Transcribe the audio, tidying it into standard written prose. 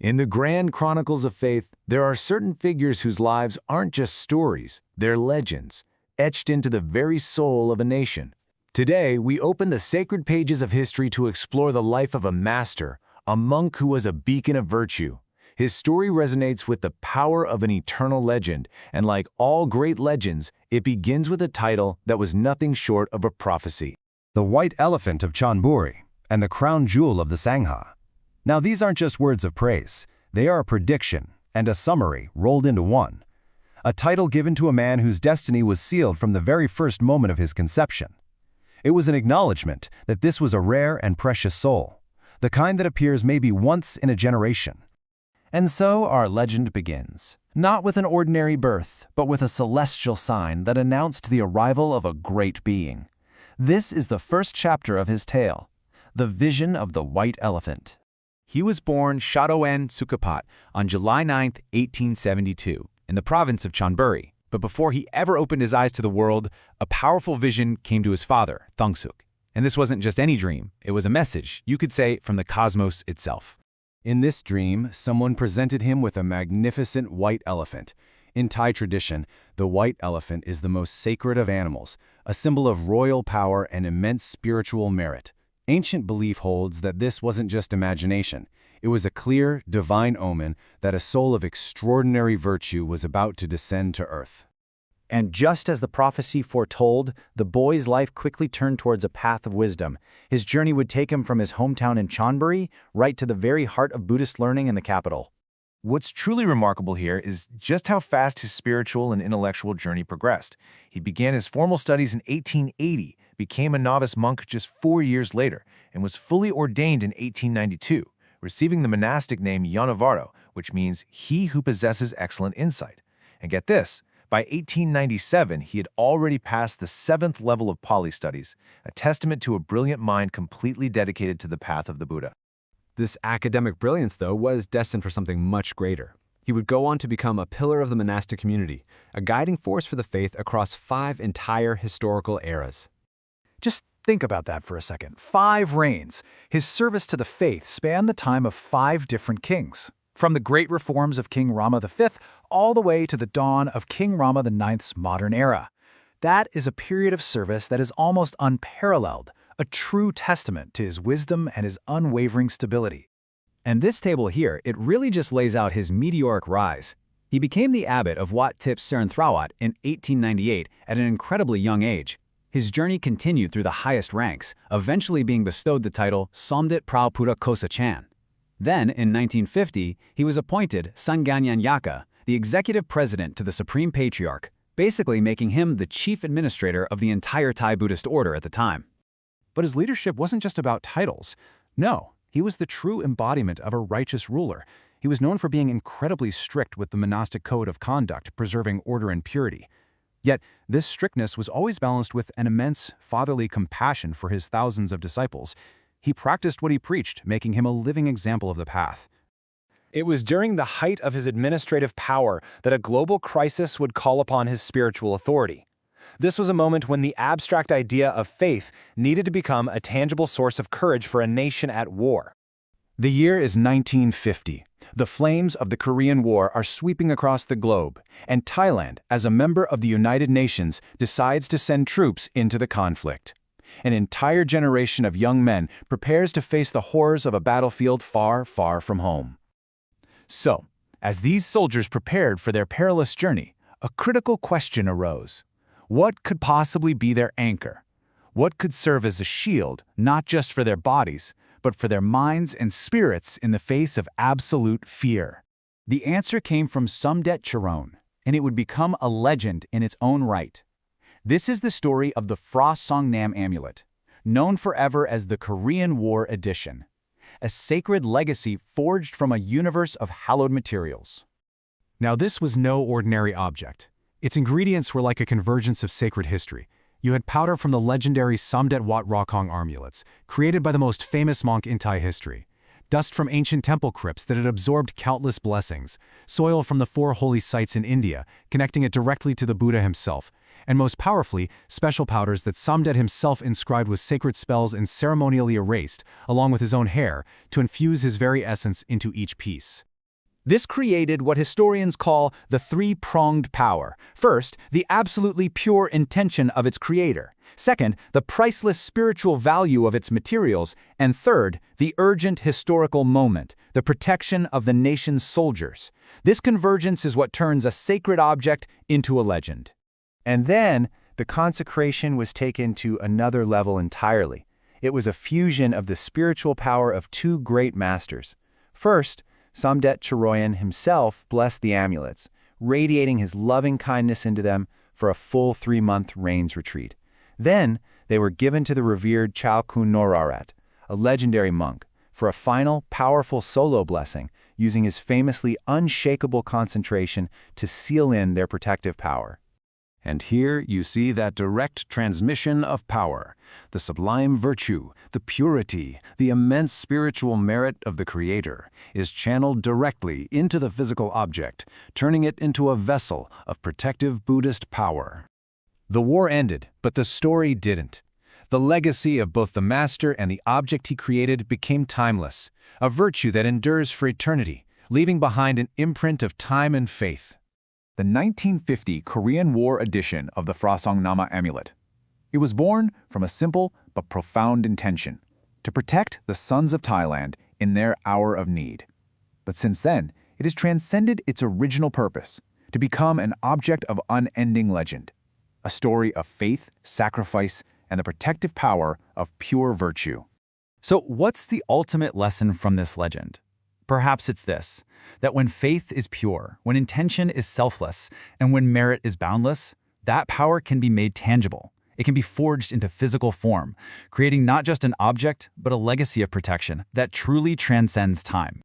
In the grand chronicles of faith, there are certain figures whose lives aren't just stories, they're legends, etched into the very soul of a nation. Today, we open the sacred pages of history to explore the life of a master, a monk who was a beacon of virtue. His story resonates with the power of an eternal legend, and like all great legends, it begins with a title that was nothing short of a prophecy. The white elephant of Chonburi, and the crown jewel of the Sangha. Now these aren't just words of praise, they are a prediction and a summary rolled into one. A title given to a man whose destiny was sealed from the very first moment of his conception. It was an acknowledgement that this was a rare and precious soul, the kind that appears maybe once in a generation. And so our legend begins, not with an ordinary birth, but with a celestial sign that announced the arrival of a great being. This is the first chapter of his tale, the vision of the white elephant. He was born Shatoen Sukapat on July 9, 1872, in the province of Chonburi. But before he ever opened his eyes to the world, a powerful vision came to his father, Thongsuk. And this wasn't just any dream, it was a message, you could say, from the cosmos itself. In this dream, someone presented him with a magnificent white elephant. In Thai tradition, the white elephant is the most sacred of animals, a symbol of royal power and immense spiritual merit. Ancient belief holds that this wasn't just imagination. It was a clear, divine omen that a soul of extraordinary virtue was about to descend to earth. And just as the prophecy foretold, the boy's life quickly turned towards a path of wisdom. His journey would take him from his hometown in Chonburi right to the very heart of Buddhist learning in the capital. What's truly remarkable here is just how fast his spiritual and intellectual journey progressed. He began his formal studies in 1880, became a novice monk just 4 years later, and was fully ordained in 1892, receiving the monastic name Yanavaro, which means he who possesses excellent insight. And get this, by 1897, he had already passed the 7th level of Pali studies, a testament to a brilliant mind completely dedicated to the path of the Buddha. This academic brilliance, though, was destined for something much greater. He would go on to become a pillar of the monastic community, a guiding force for the faith across 5 entire historical eras. Just think about that for a second. 5 reigns. His service to the faith spanned the time of 5 different kings. From the great reforms of King Rama V all the way to the dawn of King Rama IX's modern era. That is a period of service that is almost unparalleled, a true testament to his wisdom and his unwavering stability. And this table here, it really just lays out his meteoric rise. He became the abbot of Wat Tip Seren Thrawat in 1898 at an incredibly young age. His journey continued through the highest ranks, eventually being bestowed the title Somdet Phra Phuttha Kosa Chan. Then, in 1950, he was appointed Sanghanyan Yaka, the executive president to the Supreme Patriarch, basically making him the chief administrator of the entire Thai Buddhist order at the time. But his leadership wasn't just about titles. No, he was the true embodiment of a righteous ruler. He was known for being incredibly strict with the monastic code of conduct, preserving order and purity. Yet, this strictness was always balanced with an immense fatherly compassion for his thousands of disciples. He practiced what he preached, making him a living example of the path. It was during the height of his administrative power that a global crisis would call upon his spiritual authority. This was a moment when the abstract idea of faith needed to become a tangible source of courage for a nation at war. The year is 1950. The flames of the Korean War are sweeping across the globe, and Thailand, as a member of the United Nations, decides to send troops into the conflict. An entire generation of young men prepares to face the horrors of a battlefield far, far from home. So, as these soldiers prepared for their perilous journey, a critical question arose. What could possibly be their anchor? What could serve as a shield, not just for their bodies, but for their minds and spirits in the face of absolute fear? The answer came from Somdet Charon, and it would become a legend in its own right. This is the story of the Phra Songnam amulet, known forever as the Korean War edition, a sacred legacy forged from a universe of hallowed materials. Now this was no ordinary object. Its ingredients were like a convergence of sacred history. You had powder from the legendary Somdet Wat Rakong amulets, created by the most famous monk in Thai history, dust from ancient temple crypts that had absorbed countless blessings, soil from the 4 holy sites in India, connecting it directly to the Buddha himself, and most powerfully, special powders that Somdet himself inscribed with sacred spells and ceremonially erased, along with his own hair, to infuse his very essence into each piece. This created what historians call the three-pronged power. First, the absolutely pure intention of its creator. Second, the priceless spiritual value of its materials. And third, the urgent historical moment, the protection of the nation's soldiers. This convergence is what turns a sacred object into a legend. And then, the consecration was taken to another level entirely. It was a fusion of the spiritual power of two great masters. First, Samdet Chöroyen himself blessed the amulets, radiating his loving kindness into them for a full 3-month rains retreat. Then, they were given to the revered Chalkun Norarat, a legendary monk, for a final, powerful solo blessing, using his famously unshakable concentration to seal in their protective power. And here you see that direct transmission of power, the sublime virtue, the purity, the immense spiritual merit of the Creator is channeled directly into the physical object, turning it into a vessel of protective Buddhist power. The war ended, but the story didn't. The legacy of both the master and the object he created became timeless, a virtue that endures for eternity, leaving behind an imprint of time and faith. The 1950 Korean War edition of the Phra Phuttha Chinnarat amulet. It was born from a simple but profound intention, to protect the sons of Thailand in their hour of need. But since then, it has transcended its original purpose, to become an object of unending legend, a story of faith, sacrifice, and the protective power of pure virtue. So what's the ultimate lesson from this legend? Perhaps it's this, that when faith is pure, when intention is selfless, and when merit is boundless, that power can be made tangible. It can be forged into physical form, creating not just an object, but a legacy of protection that truly transcends time.